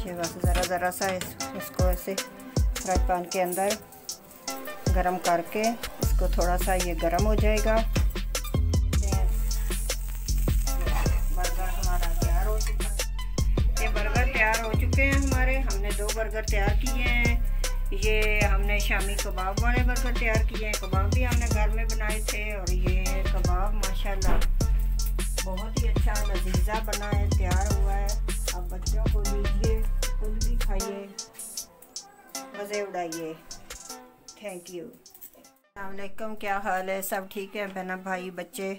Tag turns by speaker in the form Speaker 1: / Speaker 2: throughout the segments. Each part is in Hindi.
Speaker 1: ये बस ज़रा सा इसको ऐसे फ्राई पैन के अंदर गरम करके इसको थोड़ा सा ये गरम हो जाएगा। बर्गर हमारा तैयार हो चुका है। ये बर्गर तैयार हो चुके हैं हमारे। हमने 2 बर्गर तैयार किए हैं। ये हमने शामी कबाब वाले बर्गर तैयार किए हैं। कबाब भी हमने घर में बनाए थे और ये कबाब माशाल्लाह बहुत ही अच्छा लजीजा बना है, तैयार हुआ है। अब बच्चों को दीजिए, खुद भी खाइए, मज़े उड़ाइए। Thank you. अस्सलाम वालेकुम, क्या हाल है? सब ठीक है बहना भाई, बच्चे,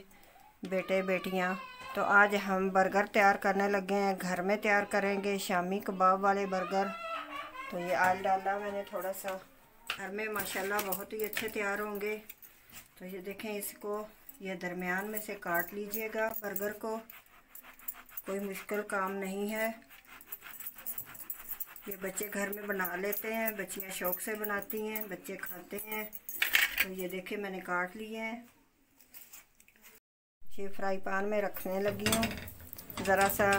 Speaker 1: बेटे बेटियां? तो आज हम बर्गर तैयार करने लगे हैं। घर में तैयार करेंगे शामी कबाब वाले बर्गर। तो ये आल डाला मैंने थोड़ा सा। घर में माशाल्लाह बहुत ही अच्छे तैयार होंगे। तो ये देखें, इसको ये दरमियान में से काट लीजिएगा बर्गर को, कोई मुश्किल काम नहीं है। ये बच्चे घर में बना लेते हैं, बच्चियां शौक़ से बनाती हैं, बच्चे खाते हैं। तो ये देखें मैंने काट लिए हैं। ये फ्राई पैन में रखने लगी हूँ। ज़रा सा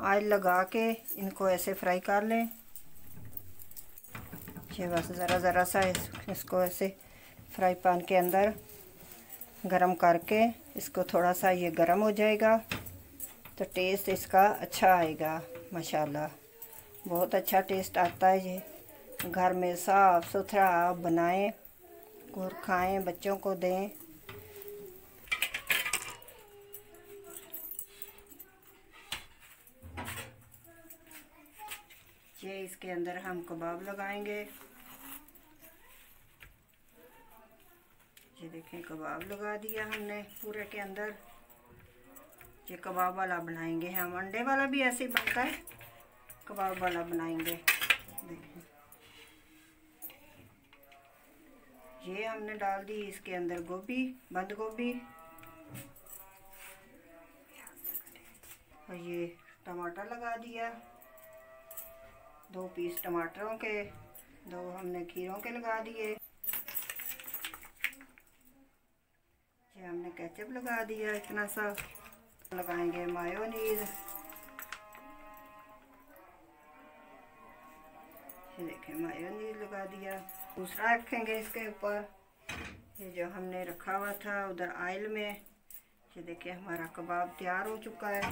Speaker 1: ऑयल लगा के इनको ऐसे फ्राई कर लें। ये बस ज़रा सा इसको ऐसे फ्राई पैन के अंदर गरम करके इसको थोड़ा सा ये गरम हो जाएगा तो टेस्ट इसका अच्छा आएगा। माशाल्लाह बहुत अच्छा टेस्ट आता है। ये घर में साफ़ सुथरा आप बनाएं और खाएं, बच्चों को दें। ये इसके अंदर हम कबाब लगाएंगे। ये देखें, कबाब लगा दिया हमने पूरे के अंदर। ये कबाब वाला बनाएंगे हम। अंडे वाला भी ऐसे ही बनता है, कबाब वाला बनाएंगे। देखें, ये हमने डाल दी इसके अंदर गोभी, बंद गोभी, और ये टमाटर लगा दिया। 2 पीस टमाटरों के, 2 हमने खीरों के लगा दिए। ये हमने केचप लगा दिया इतना सा। लगाएंगे मायोनीज। ये देखें, मायोनीज लगा दिया। दूसरा रखेंगे इसके ऊपर। ये जो हमने रखा हुआ था उधर ऑयल में। ये देखिए हमारा कबाब तैयार हो चुका है।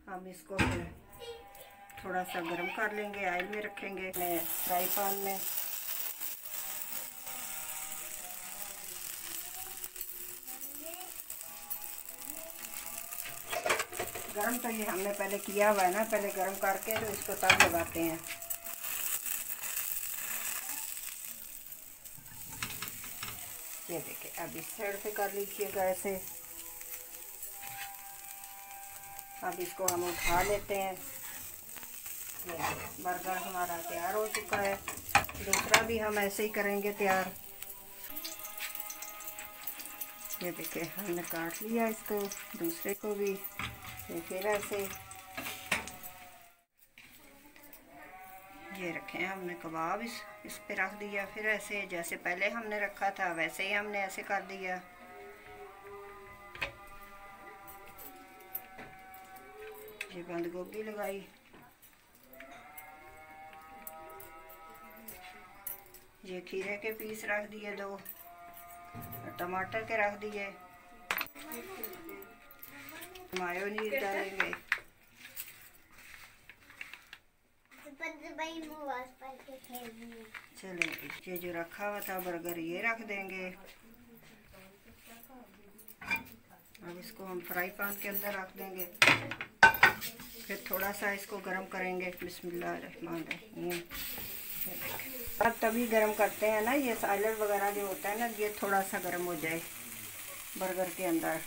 Speaker 1: हम इसको फिर थोड़ा सा गरम कर लेंगे, ऑयल में रखेंगे फ्राई पैन में। गरम तो ये हमने पहले किया हुआ है ना, पहले गरम करके तो इसको तब लगाते हैं। ये देखिए, अब इस साइड से कर लीजिएगा ऐसे। अब इसको हम उठा लेते हैं। ये बर्गर हमारा तैयार हो चुका है। दूसरा भी हम ऐसे ही करेंगे तैयार। ये देखिए हमने काट लिया इसको, दूसरे को भी। ये फिर ऐसे ये रखे हैं हमने कबाब, इस पे रख दिया। फिर ऐसे जैसे पहले हमने रखा था वैसे ही हमने ऐसे कर दिया। ये बंद गोभी लगाई। ये खीरे के पीस रख दिए 2, टमाटर के रख दिए। मायोनीज डालेंगे। चलो, ये जो रखा हुआ था बर्गर ये रख देंगे। अब इसको हम फ्राई पैन के अंदर रख देंगे। फिर थोड़ा सा इसको गरम करेंगे। बिस्मिल्लाहिर्रहमानिर्रहीम। अब तभी गरम करते हैं ना, ये सैलेड वगैरह जो होता है ना, ये थोड़ा सा गरम हो जाए बर्गर के अंदर।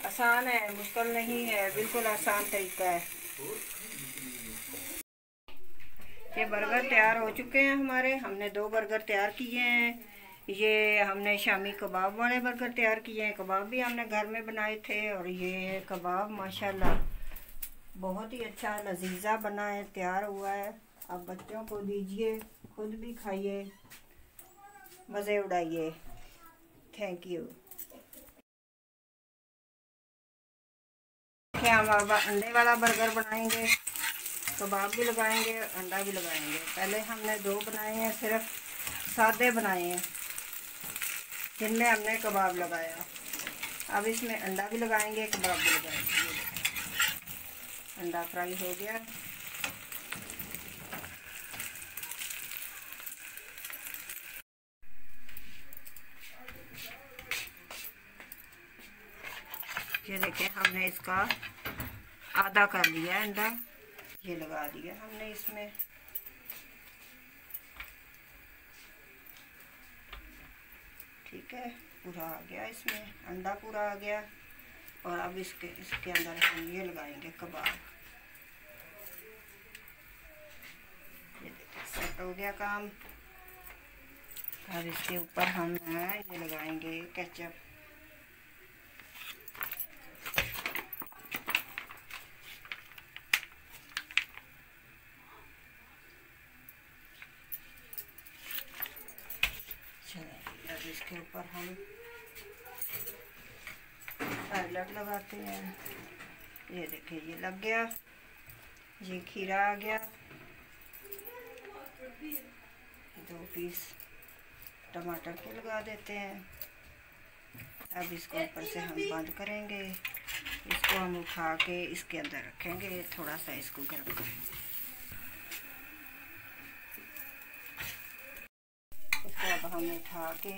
Speaker 1: आसान है, मुश्किल नहीं है, बिल्कुल आसान तरीका है। ये बर्गर तैयार हो चुके हैं हमारे। हमने 2 बर्गर तैयार किए हैं। ये हमने शामी कबाब वाले बर्गर तैयार किए हैं। कबाब भी हमने घर में बनाए थे और ये कबाब माशाल्लाह बहुत ही अच्छा लजीजा बना है, तैयार हुआ है। अब बच्चों को दीजिए, खुद भी खाइए, मज़े उड़ाइए। Thank you. देखिए हम अब अंडे वाला बर्गर बनाएंगे, कबाब भी लगाएंगे, अंडा भी लगाएंगे। पहले हमने 2 बनाए हैं, सिर्फ सादे बनाए हैं जिनमें हमने कबाब लगाया। अब इसमें अंडा भी लगाएंगे, कबाब भी लगाएंगे। अंडा फ्राई हो गया। ये देखें हमने इसका आधा कर लिया अंडा, ये लगा दिया हमने इसमें। ठीक है, पूरा आ गया, इसमें अंडा पूरा आ गया। और अब इसके अंदर हम ये लगाएंगे कबाब। ये देखिए सेट हो गया काम। अब इसके ऊपर हम ये लगाएंगे केचप। अब इसके ऊपर हम सैलड लगाते हैं। ये देखिए ये लग गया, ये खीरा आ गया, 2 पीस टमाटर के लगा देते हैं। अब इसको ऊपर से हम बंद करेंगे, इसको हम उठा के इसके अंदर रखेंगे, थोड़ा सा इसको गर्म करेंगे। इसको अब हम उठा के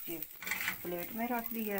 Speaker 1: ये प्लेट में रख दिया।